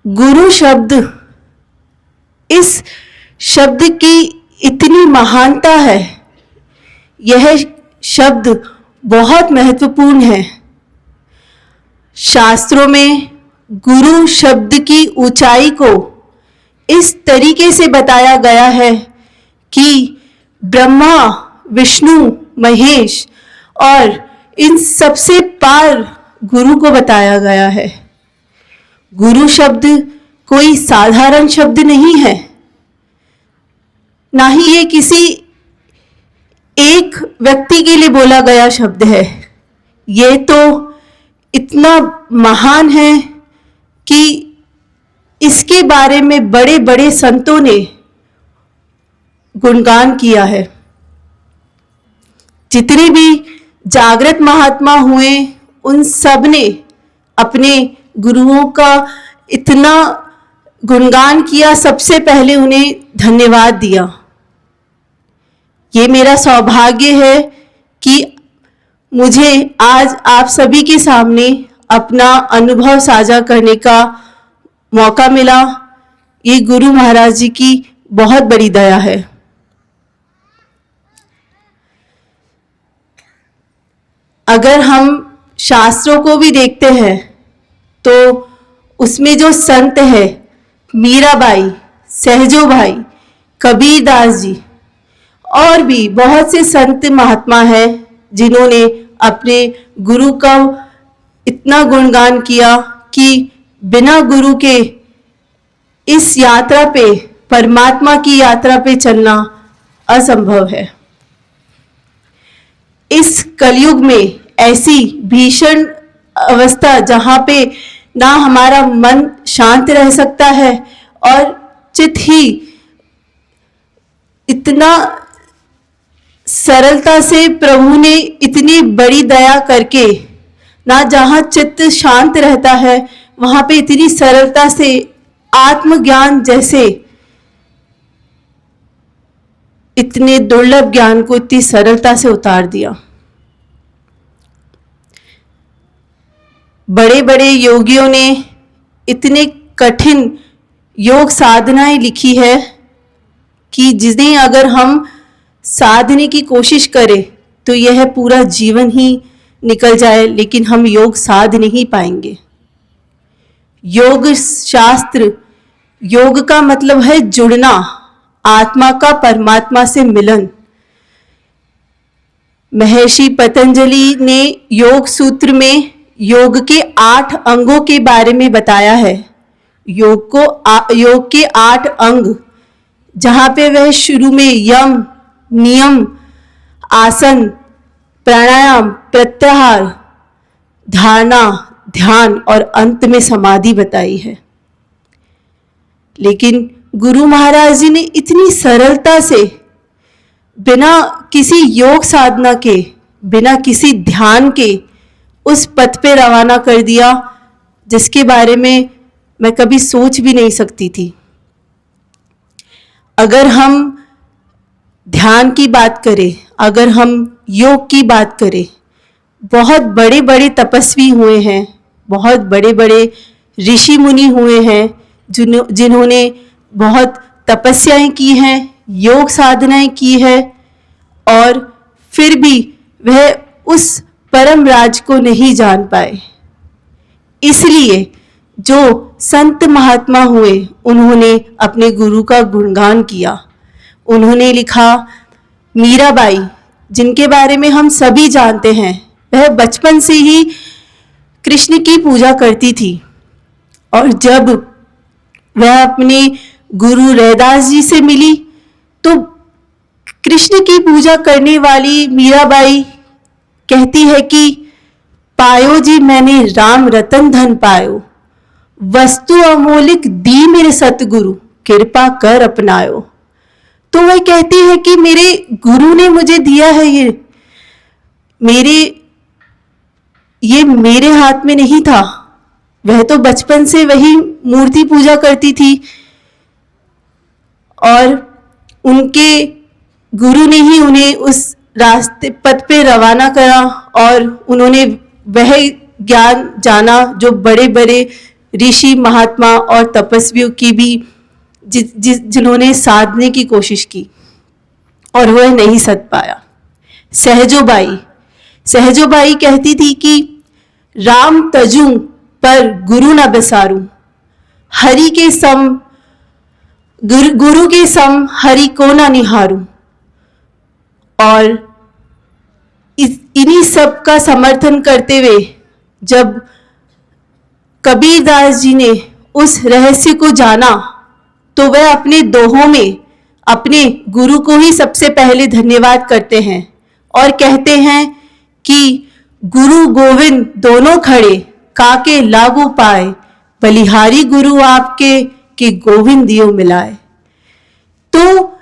गुरु शब्द, इस शब्द की इतनी महानता है। यह शब्द बहुत महत्वपूर्ण है। शास्त्रों में गुरु शब्द की ऊंचाई को इस तरीके से बताया गया है कि ब्रह्मा, विष्णु, महेश और इन सबसे पार गुरु को बताया गया है। गुरु शब्द कोई साधारण शब्द नहीं है, ना ही ये किसी एक व्यक्ति के लिए बोला गया शब्द है। ये तो इतना महान है कि इसके बारे में बड़े बड़े संतों ने गुणगान किया है। जितने भी जागृत महात्मा हुए, उन सब ने अपने गुरुओं का इतना गुणगान किया, सबसे पहले उन्हें धन्यवाद दिया। ये मेरा सौभाग्य है कि मुझे आज आप सभी के सामने अपना अनुभव साझा करने का मौका मिला। ये गुरु महाराज जी की बहुत बड़ी दया है। अगर हम शास्त्रों को भी देखते हैं तो उसमें जो संत है, मीराबाई, सहजो भाई, कबीरदास जी और भी बहुत से संत महात्मा हैं जिन्होंने अपने गुरु का इतना गुणगान किया कि बिना गुरु के इस यात्रा पे, परमात्मा की यात्रा पे चलना असंभव है। इस कलयुग में ऐसी भीषण अवस्था जहां पे ना हमारा मन शांत रह सकता है और चित्त ही इतना सरलता से प्रभु ने इतनी बड़ी दया करके, ना जहां चित्त शांत रहता है वहां पे इतनी सरलता से आत्मज्ञान जैसे इतने दुर्लभ ज्ञान को इतनी सरलता से उतार दिया। बड़े बड़े योगियों ने इतने कठिन योग साधनाएं लिखी है कि जिन्हें अगर हम साधने की कोशिश करें तो यह पूरा जीवन ही निकल जाए, लेकिन हम योग साध नहीं पाएंगे। योग शास्त्र, योग का मतलब है जुड़ना, आत्मा का परमात्मा से मिलन। महर्षि पतंजलि ने योग सूत्र में योग के 8 अंगों के बारे में बताया है। योग के 8 अंग, जहां पे वह शुरू में यम, नियम, आसन, प्राणायाम, प्रत्याहार, धारणा, ध्यान और अंत में समाधि बताई है। लेकिन गुरु महाराज जी ने इतनी सरलता से, बिना किसी योग साधना के, बिना किसी ध्यान के उस पथ पे रवाना कर दिया जिसके बारे में मैं कभी सोच भी नहीं सकती थी। अगर हम ध्यान की बात करें, अगर हम योग की बात करें, बहुत बड़े बड़े तपस्वी हुए हैं, बहुत बड़े बड़े ऋषि मुनि हुए हैं जिन्होंने बहुत तपस्याएं की हैं, योग साधनाएं की है, और फिर भी वह उस परम राज को नहीं जान पाए। इसलिए जो संत महात्मा हुए उन्होंने अपने गुरु का गुणगान किया। उन्होंने लिखा, मीराबाई जिनके बारे में हम सभी जानते हैं, वह बचपन से ही कृष्ण की पूजा करती थी, और जब वह अपने गुरु रैदास जी से मिली तो कृष्ण की पूजा करने वाली मीराबाई कहती है कि पायो जी मैंने राम रतन धन पायो, वस्तु अमोलिक दी मेरे सतगुरु, कृपा कर अपनायो। तो वह कहती है कि मेरे गुरु ने मुझे दिया है, ये मेरे हाथ में नहीं था। वह तो बचपन से वही मूर्ति पूजा करती थी और उनके गुरु ने ही उन्हें उस रास्ते पथ पे रवाना करा और उन्होंने वह ज्ञान जाना जो बड़े बड़े ऋषि महात्मा और तपस्वियों की भी जिन्होंने साधने की कोशिश की और वह नहीं सध पाया। सहजोबाई कहती थी कि राम तजूं पर गुरु न बसारूं, हरि के सम गुरु के सम हरि को न निहारूं। और इन्हीं सब का समर्थन करते हुए जब कबीरदास जी ने उस रहस्य को जाना तो वह अपने दोहों में अपने गुरु को ही सबसे पहले धन्यवाद करते हैं और कहते हैं कि गुरु गोविंद दोनों खड़े काके लागू पाए, बलिहारी गुरु आपके कि गोविंद दियो मिलाए। तो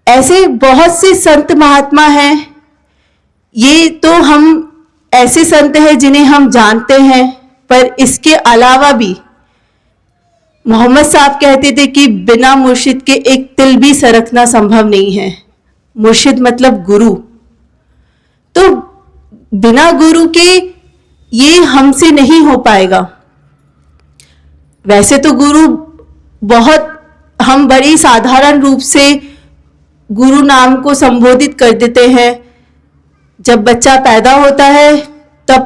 ऐसे बहुत से संत महात्मा हैं, ये तो हम ऐसे संत हैं जिन्हें हम जानते हैं, पर इसके अलावा भी मोहम्मद साहब कहते थे कि बिना मुर्शिद के एक तिल भी सरकना संभव नहीं है। मुर्शिद मतलब गुरु, तो बिना गुरु के ये हमसे नहीं हो पाएगा। वैसे तो गुरु बहुत, हम बड़ी साधारण रूप से गुरु नाम को संबोधित कर देते हैं। जब बच्चा पैदा होता है तब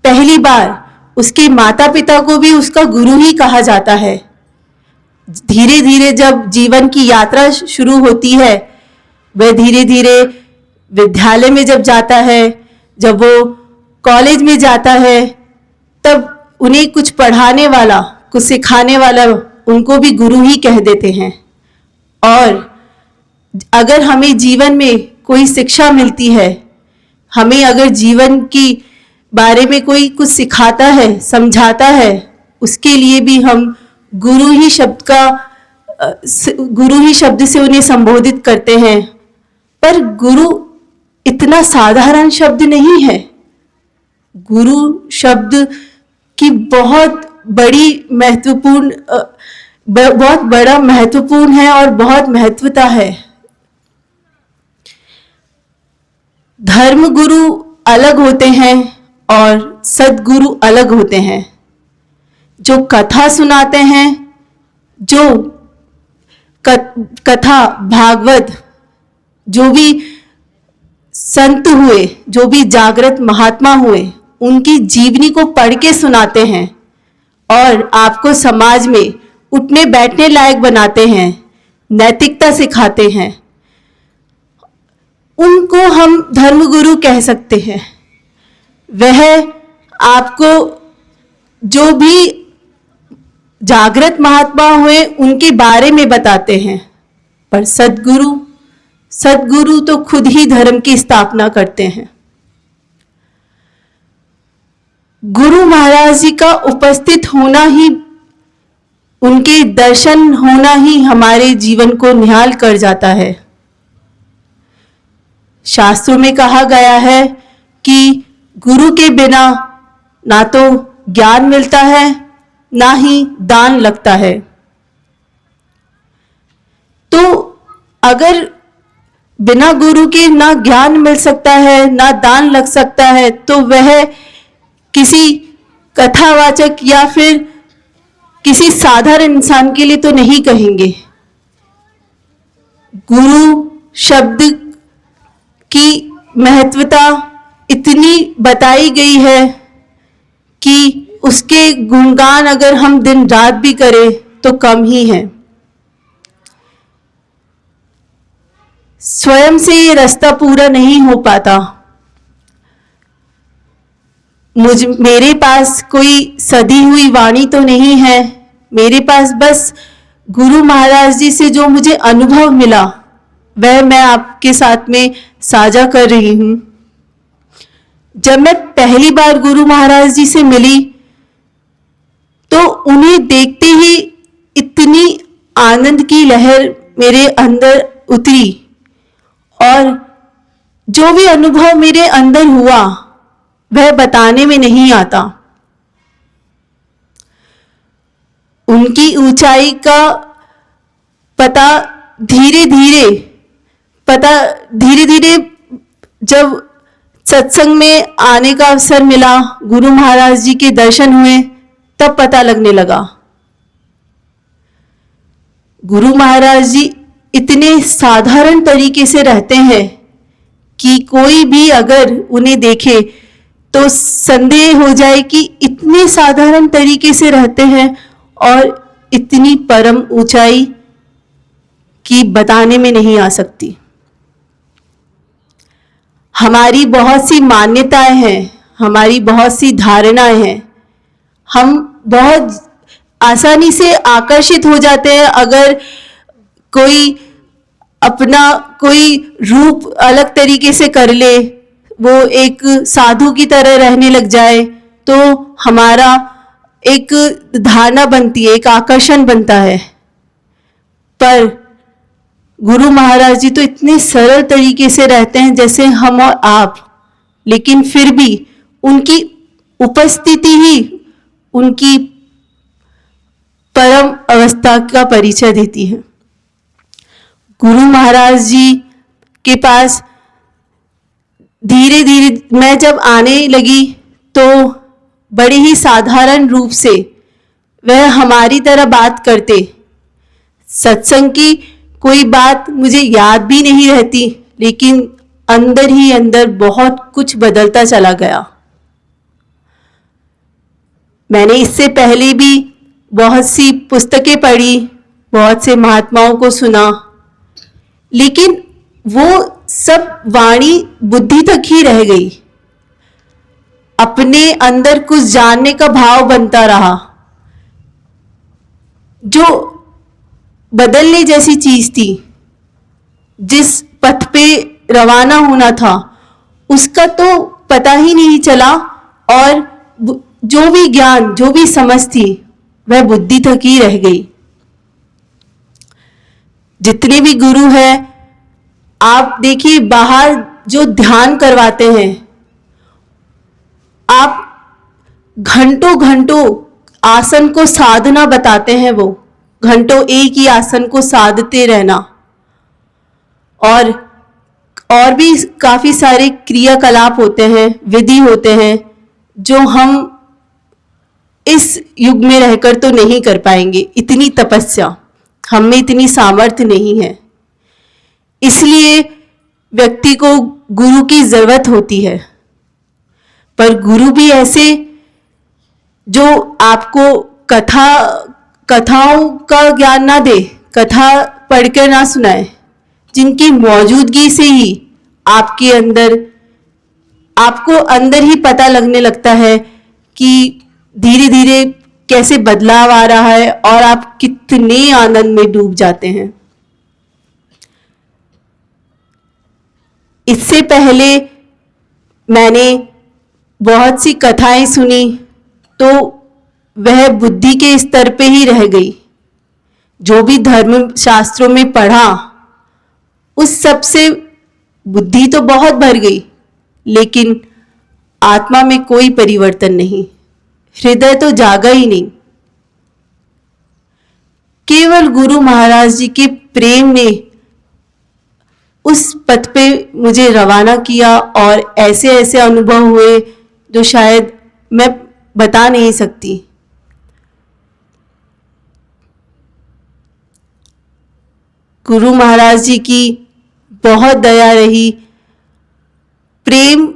पहली बार उसके माता पिता को भी उसका गुरु ही कहा जाता है। धीरे धीरे जब जीवन की यात्रा शुरू होती है, वह धीरे धीरे विद्यालय में जब जाता है, जब वो कॉलेज में जाता है, तब उन्हें कुछ पढ़ाने वाला, कुछ सिखाने वाला उनको भी गुरु ही कह देते हैं। और अगर हमें जीवन में कोई शिक्षा मिलती है, हमें अगर जीवन की बारे में कोई कुछ सिखाता है, समझाता है, उसके लिए भी हम गुरु ही शब्द से उन्हें संबोधित करते हैं। पर गुरु इतना साधारण शब्द नहीं है। गुरु शब्द की बहुत बड़ा महत्वपूर्ण है और बहुत महत्वता है। धर्म गुरु अलग होते हैं और सद्गुरु अलग होते हैं। जो कथा सुनाते हैं, जो कथा भागवत, जो भी संत हुए, जो भी जागृत महात्मा हुए, उनकी जीवनी को पढ़ के सुनाते हैं और आपको समाज में उठने बैठने लायक बनाते हैं, नैतिकता सिखाते हैं। उनको हम धर्मगुरु कह सकते हैं। वह आपको जो भी जागृत महात्मा हुए उनके बारे में बताते हैं। पर सद्गुरु तो खुद ही धर्म की स्थापना करते हैं। गुरु महाराज जी का उपस्थित होना ही, उनके दर्शन होना ही हमारे जीवन को निहाल कर जाता है। शास्त्रों में कहा गया है कि गुरु के बिना ना तो ज्ञान मिलता है, ना ही दान लगता है। तो अगर बिना गुरु के ना ज्ञान मिल सकता है, ना दान लग सकता है, तो वह किसी कथावाचक या फिर किसी साधारण इंसान के लिए तो नहीं कहेंगे। गुरु शब्द की महत्वता इतनी बताई गई है कि उसके गुणगान अगर हम दिन रात भी करें तो कम ही है। स्वयं से ये रास्ता पूरा नहीं हो पाता। मेरे पास कोई सदी हुई वाणी तो नहीं है, मेरे पास बस गुरु महाराज जी से जो मुझे अनुभव मिला वह मैं आपके साथ में साझा कर रही हूं। जब मैं पहली बार गुरु महाराज जी से मिली तो उन्हें देखते ही इतनी आनंद की लहर मेरे अंदर उतरी और जो भी अनुभव मेरे अंदर हुआ वह बताने में नहीं आता। उनकी ऊंचाई का पता धीरे धीरे जब सत्संग में आने का अवसर मिला, गुरु महाराज जी के दर्शन हुए, तब पता लगने लगा। गुरु महाराज जी इतने साधारण तरीके से रहते हैं कि कोई भी अगर उन्हें देखे तो संदेह हो जाए कि इतने साधारण तरीके से रहते हैं और इतनी परम ऊंचाई की बताने में नहीं आ सकती। हमारी बहुत सी मान्यताएं हैं, हमारी बहुत सी धारणाएं हैं। हम बहुत आसानी से आकर्षित हो जाते हैं अगर कोई अपना कोई रूप अलग तरीके से कर ले, वो एक साधु की तरह रहने लग जाए, तो हमारा एक धारणा बनती है, एक आकर्षण बनता है। पर गुरु महाराज जी तो इतने सरल तरीके से रहते हैं जैसे हम और आप, लेकिन फिर भी उनकी उपस्थिति ही उनकी परम अवस्था का परिचय देती है। गुरु महाराज जी के पास धीरे धीरे मैं जब आने लगी तो बड़े ही साधारण रूप से वह हमारी तरह बात करते। सत्संग की कोई बात मुझे याद भी नहीं रहती, लेकिन अंदर ही अंदर बहुत कुछ बदलता चला गया। मैंने इससे पहले भी बहुत सी पुस्तकें पढ़ी, बहुत से महात्माओं को सुना, लेकिन वो सब वाणी बुद्धि तक ही रह गई। अपने अंदर कुछ जानने का भाव बनता रहा। जो बदलने जैसी चीज थी, जिस पथ पे रवाना होना था, उसका तो पता ही नहीं चला, और जो भी ज्ञान, जो भी समझ थी, वह बुद्धि तक ही रह गई। जितने भी गुरु हैं, आप देखिए बाहर जो ध्यान करवाते हैं, आप घंटों घंटों आसन को साधना बताते हैं, वो घंटों एक ही आसन को साधते रहना, और भी काफी सारे क्रियाकलाप होते हैं, विधि होते हैं, जो हम इस युग में रहकर तो नहीं कर पाएंगे। इतनी तपस्या हम में, इतनी सामर्थ्य नहीं है। इसलिए व्यक्ति को गुरु की जरूरत होती है। पर गुरु भी ऐसे जो आपको कथाओं का ज्ञान ना दे, कथा पढ़कर ना सुनाए, जिनकी मौजूदगी से ही आपको अंदर ही पता लगने लगता है कि धीरे धीरे कैसे बदलाव आ रहा है और आप कितने आनंद में डूब जाते हैं। इससे पहले मैंने बहुत सी कथाएं सुनी, तो वह बुद्धि के स्तर पे ही रह गई। जो भी धर्म शास्त्रों में पढ़ा, उस सब से बुद्धि तो बहुत भर गई, लेकिन आत्मा में कोई परिवर्तन नहीं, हृदय तो जागा ही नहीं। केवल गुरु महाराज जी के प्रेम ने उस पथ पे मुझे रवाना किया, और ऐसे ऐसे अनुभव हुए जो शायद मैं बता नहीं सकती। गुरु महाराज जी की बहुत दया रही। प्रेम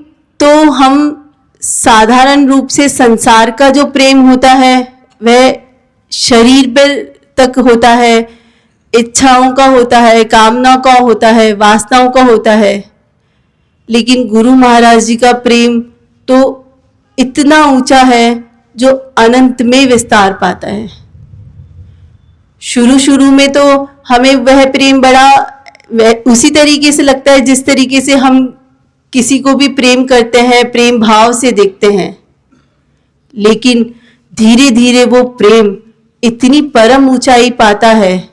तो हम साधारण रूप से संसार का जो प्रेम होता है, वह शरीर पर तक होता है, इच्छाओं का होता है, कामना का होता है, वासनाओं का होता है। लेकिन गुरु महाराज जी का प्रेम तो इतना ऊंचा है जो अनंत में विस्तार पाता है। शुरू में तो हमें वह प्रेम बड़ा उसी तरीके से लगता है जिस तरीके से हम किसी को भी प्रेम करते हैं, प्रेम भाव से देखते हैं। लेकिन धीरे धीरे वो प्रेम इतनी परम ऊंचाई पाता है,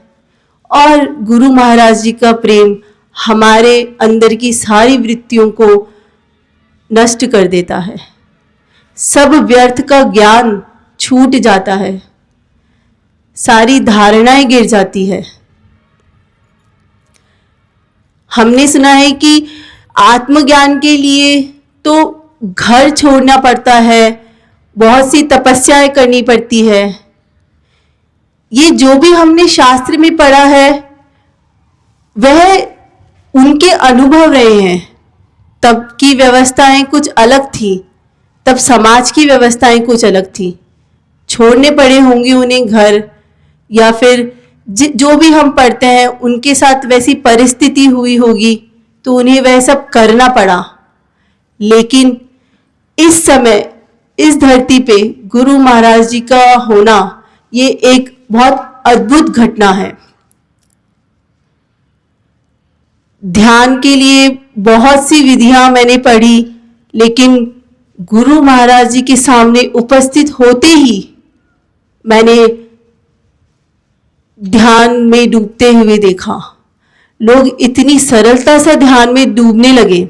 और गुरु महाराज जी का प्रेम हमारे अंदर की सारी वृत्तियों को नष्ट कर देता है। सब व्यर्थ का ज्ञान छूट जाता है, सारी धारणाएं गिर जाती है। हमने सुना है कि आत्मज्ञान के लिए तो घर छोड़ना पड़ता है, बहुत सी तपस्याएं करनी पड़ती है। ये जो भी हमने शास्त्र में पढ़ा है वह उनके अनुभव रहे हैं। तब की व्यवस्थाएं कुछ अलग थी, तब समाज की व्यवस्थाएं कुछ अलग थी। छोड़ने पड़े होंगे उन्हें घर, या फिर जो भी हम पढ़ते हैं उनके साथ वैसी परिस्थिति हुई होगी तो उन्हें वह सब करना पड़ा। लेकिन इस समय इस धरती पे गुरु महाराज जी का होना ये एक बहुत अद्भुत घटना है। ध्यान के लिए बहुत सी विधियां मैंने पढ़ी, लेकिन गुरु महाराज जी के सामने उपस्थित होते ही मैंने ध्यान में डूबते हुए देखा। लोग इतनी सरलता से ध्यान में डूबने लगे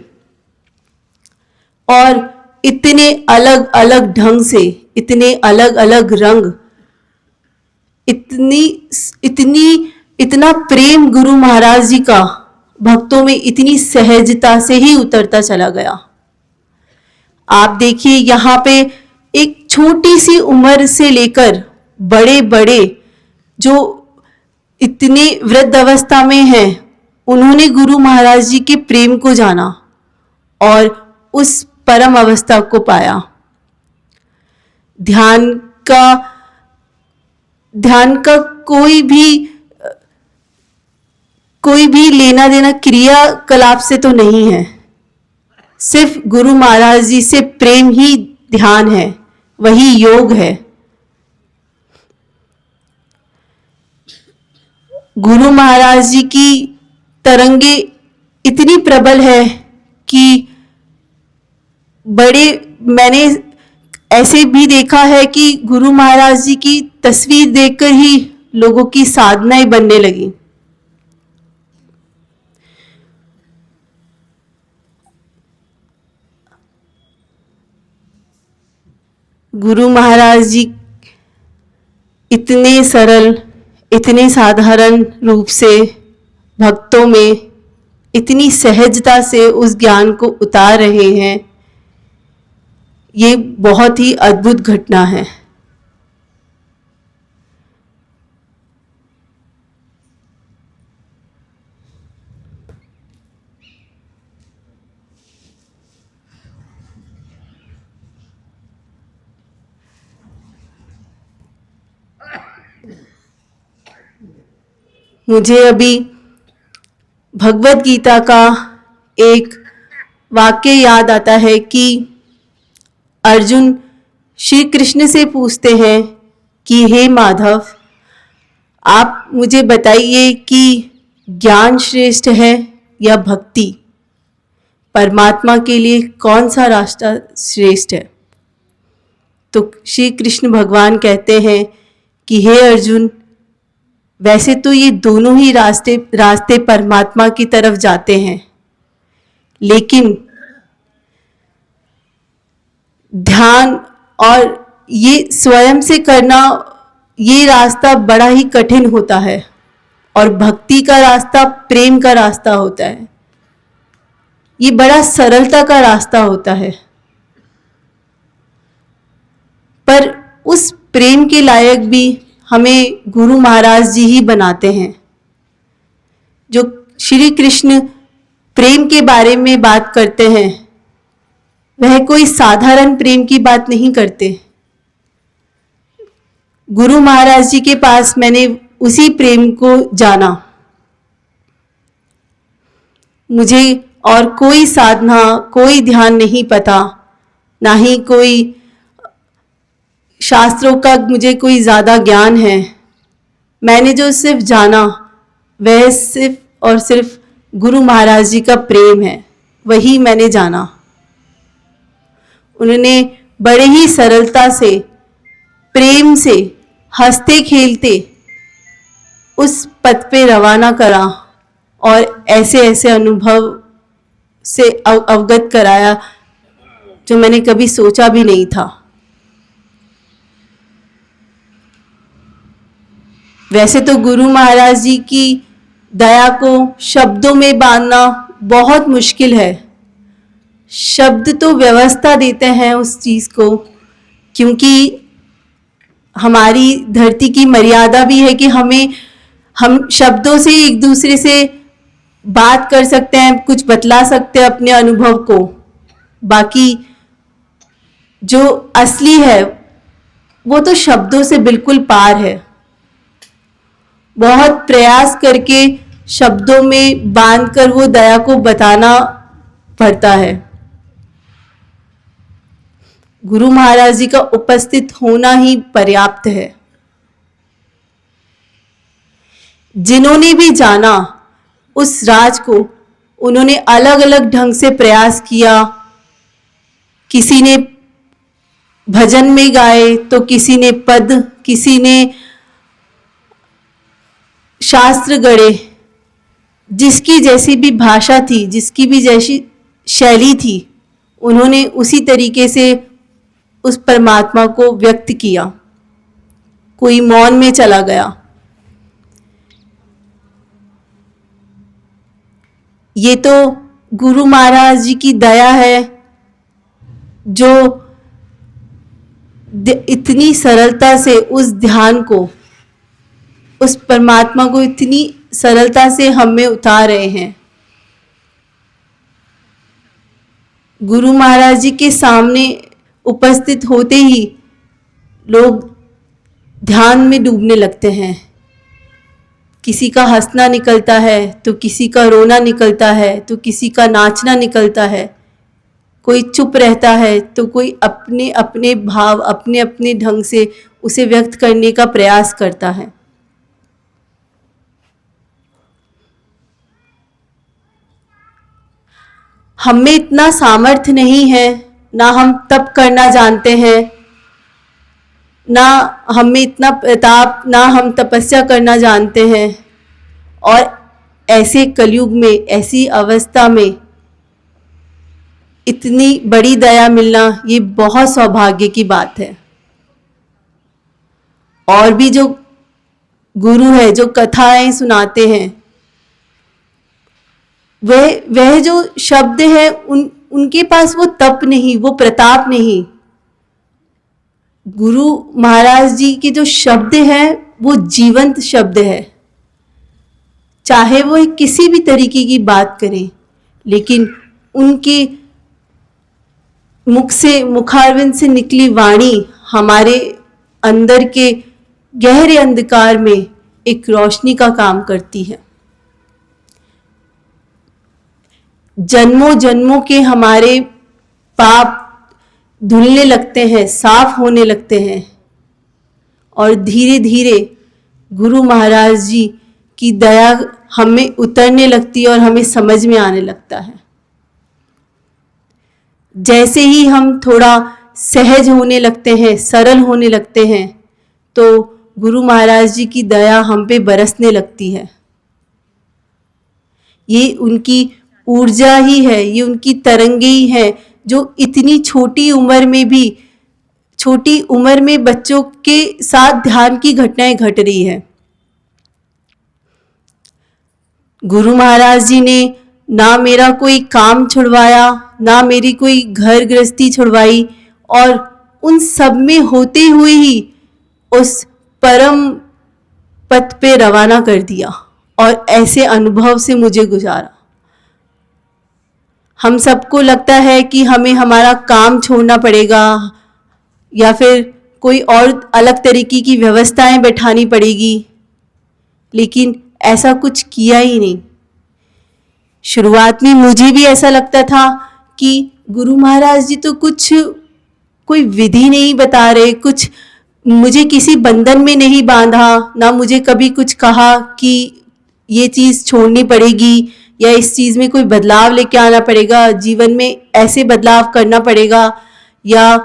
और इतने अलग अलग ढंग से, इतने अलग अलग रंग, इतना प्रेम गुरु महाराज जी का भक्तों में इतनी सहजता से ही उतरता चला गया। आप देखिए यहाँ पे एक छोटी सी उम्र से लेकर बड़े बड़े जो इतने वृद्ध अवस्था में हैं, उन्होंने गुरु महाराज जी के प्रेम को जाना और उस परम अवस्था को पाया। ध्यान का कोई भी लेना देना क्रियाकलाप से तो नहीं है। सिर्फ गुरु महाराज जी से प्रेम ही ध्यान है, वही योग है। गुरु महाराज जी की तरंगे इतनी प्रबल है कि मैंने ऐसे भी देखा है कि गुरु महाराज जी की तस्वीर देखकर ही लोगों की साधनाएं बनने लगी। गुरु महाराज जी इतने सरल, इतने साधारण रूप से भक्तों में इतनी सहजता से उस ज्ञान को उतार रहे हैं, ये बहुत ही अद्भुत घटना है। मुझे अभी भगवत गीता का एक वाक्य याद आता है कि अर्जुन श्री कृष्ण से पूछते हैं कि हे माधव, आप मुझे बताइए कि ज्ञान श्रेष्ठ है या भक्ति? परमात्मा के लिए कौन सा रास्ता श्रेष्ठ है? तो श्री कृष्ण भगवान कहते हैं कि हे अर्जुन, वैसे तो ये दोनों ही रास्ते परमात्मा की तरफ जाते हैं, लेकिन ध्यान और ये स्वयं से करना, ये रास्ता बड़ा ही कठिन होता है, और भक्ति का रास्ता प्रेम का रास्ता होता है। ये बड़ा सरलता का रास्ता होता है, पर उस प्रेम के लायक भी हमें गुरु महाराज जी ही बनाते हैं। जो श्री कृष्ण प्रेम के बारे में बात करते हैं, वह कोई साधारण प्रेम की बात नहीं करते। गुरु महाराज जी के पास मैंने उसी प्रेम को जाना। मुझे और कोई साधना, कोई ध्यान नहीं पता, ना ही कोई शास्त्रों का मुझे कोई ज़्यादा ज्ञान है। मैंने जो सिर्फ जाना वह सिर्फ और सिर्फ गुरु महाराज जी का प्रेम है, वही मैंने जाना। उन्होंने बड़े ही सरलता से, प्रेम से, हंसते खेलते उस पथ पे रवाना करा और ऐसे ऐसे अनुभव से अवगत कराया जो मैंने कभी सोचा भी नहीं था। वैसे तो गुरु महाराज जी की दया को शब्दों में बांधना बहुत मुश्किल है। शब्द तो व्यवस्था देते हैं उस चीज़ को, क्योंकि हमारी धरती की मर्यादा भी है कि हम शब्दों से एक दूसरे से बात कर सकते हैं, कुछ बतला सकते हैं अपने अनुभव को। बाकी जो असली है वो तो शब्दों से बिल्कुल पार है। बहुत प्रयास करके शब्दों में बांधकर वो दया को बताना पड़ता है। गुरु महाराज जी का उपस्थित होना ही पर्याप्त है। जिन्होंने भी जाना उस राज को, उन्होंने अलग अलग ढंग से प्रयास किया। किसी ने भजन में गाए तो किसी ने पद, किसी ने शास्त्र गढ़े। जिसकी जैसी भी भाषा थी, जिसकी भी जैसी शैली थी, उन्होंने उसी तरीके से उस परमात्मा को व्यक्त किया। कोई मौन में चला गया। ये तो गुरु महाराज जी की दया है जो इतनी सरलता से उस ध्यान को, उस परमात्मा को इतनी सरलता से हम में उतार रहे हैं। गुरु महाराज जी के सामने उपस्थित होते ही लोग ध्यान में डूबने लगते हैं। किसी का हंसना निकलता है तो किसी का रोना निकलता है तो किसी का नाचना निकलता है। कोई चुप रहता है तो कोई अपने अपने भाव अपने अपने ढंग से उसे व्यक्त करने का प्रयास करता है। हम में इतना सामर्थ्य नहीं है, ना हम तप करना जानते हैं, ना हम में इतना प्रताप, ना हम तपस्या करना जानते हैं। और ऐसे कलयुग में, ऐसी अवस्था में इतनी बड़ी दया मिलना ये बहुत सौभाग्य की बात है। और भी जो गुरु है, जो कथाएं सुनाते हैं, वह जो शब्द है उनके पास वो तप नहीं, वो प्रताप नहीं। गुरु महाराज जी के जो शब्द हैं वो जीवंत शब्द है। चाहे वो किसी भी तरीके की बात करें, लेकिन उनके मुख से, मुखारविंद से निकली वाणी हमारे अंदर के गहरे अंधकार में एक रोशनी का काम करती है। जन्मों जन्मों के हमारे पाप धुलने लगते हैं, साफ होने लगते हैं, और धीरे धीरे गुरु महाराज जी की दया हमें उतरने लगती है और हमें समझ में आने लगता है। जैसे ही हम थोड़ा सहज होने लगते हैं, सरल होने लगते हैं, तो गुरु महाराज जी की दया हम पे बरसने लगती है। ये उनकी ऊर्जा ही है, ये उनकी तरंगे ही है जो इतनी छोटी उम्र में भी, छोटी उम्र में बच्चों के साथ ध्यान की घटनाएं घट रही है। गुरु महाराज जी ने ना मेरा कोई काम छुड़वाया, ना मेरी कोई घर गृहस्थी छुड़वाई, और उन सब में होते हुए ही उस परम पथ पे रवाना कर दिया और ऐसे अनुभव से मुझे गुजारा। हम सबको लगता है कि हमें हमारा काम छोड़ना पड़ेगा या फिर कोई और अलग तरीके की व्यवस्थाएं बैठानी पड़ेगी, लेकिन ऐसा कुछ किया ही नहीं। शुरुआत में मुझे भी ऐसा लगता था कि गुरु महाराज जी तो कुछ कोई विधि नहीं बता रहे, कुछ मुझे किसी बंधन में नहीं बांधा, ना मुझे कभी कुछ कहा कि ये चीज़ छोड़नी पड़ेगी या इस चीज़ में कोई बदलाव लेके आना पड़ेगा, जीवन में ऐसे बदलाव करना पड़ेगा, या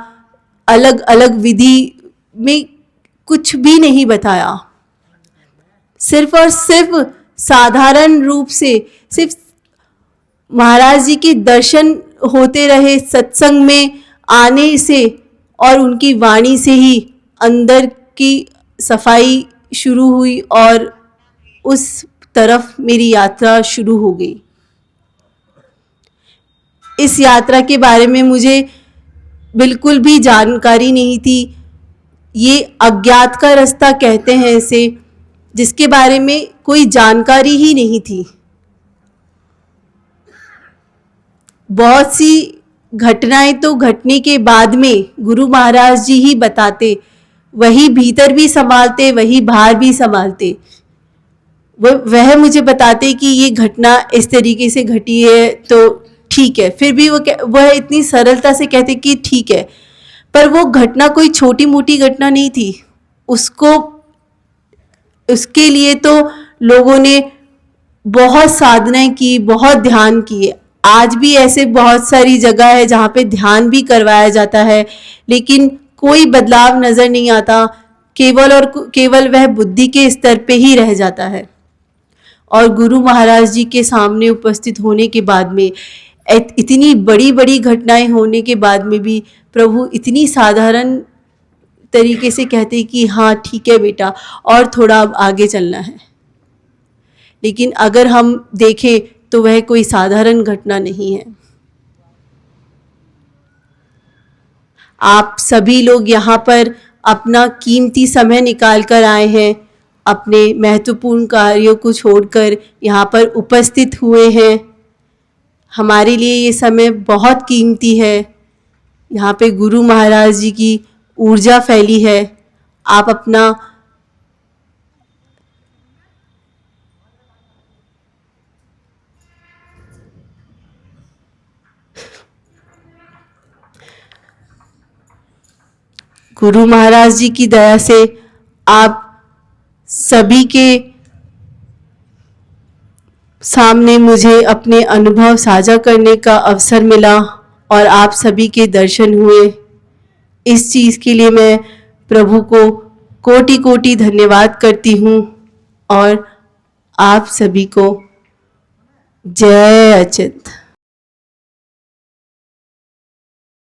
अलग अलग विधि में कुछ भी नहीं बताया। सिर्फ और सिर्फ साधारण रूप से सिर्फ महाराज जी के दर्शन होते रहे, सत्संग में आने से और उनकी वाणी से ही अंदर की सफाई शुरू हुई और उस तरफ मेरी यात्रा शुरू हो गई। इस यात्रा के बारे में मुझे बिल्कुल भी जानकारी नहीं थी। ये अज्ञात का रास्ता कहते हैं इसे, जिसके बारे में कोई जानकारी ही नहीं थी। बहुत सी घटनाएं तो घटने के बाद में गुरु महाराज जी ही बताते, वही भीतर भी संभालते, वही बाहर भी संभालते। वह मुझे बताते कि ये घटना इस तरीके से घटी है तो ठीक है, फिर भी वह इतनी सरलता से कहते कि ठीक है, पर वो घटना कोई छोटी मोटी घटना नहीं थी। उसके लिए तो लोगों ने बहुत साधनाएं की, बहुत ध्यान किए। आज भी ऐसे बहुत सारी जगह है जहाँ पे ध्यान भी करवाया जाता है, लेकिन कोई बदलाव नजर नहीं आता। केवल वह बुद्धि के स्तर पे ही रह जाता है। और गुरु महाराज जी के सामने उपस्थित होने के बाद में, इतनी बड़ी बड़ी घटनाएं होने के बाद में भी प्रभु इतनी साधारण तरीके से कहते कि हाँ ठीक है बेटा, और थोड़ा अब आगे चलना है। लेकिन अगर हम देखें तो वह कोई साधारण घटना नहीं है। आप सभी लोग यहाँ पर अपना कीमती समय निकाल कर आए हैं, अपने महत्वपूर्ण कार्यों को छोड़कर यहाँ पर उपस्थित हुए हैं। हमारे लिए ये समय बहुत कीमती है। यहाँ पे गुरु महाराज जी की ऊर्जा फैली है। आप अपना गुरु महाराज जी की दया से आप सभी के सामने मुझे अपने अनुभव साझा करने का अवसर मिला और आप सभी के दर्शन हुए। इस चीज़ के लिए मैं प्रभु को कोटि कोटि धन्यवाद करती हूँ। और आप सभी को जय अच्युत।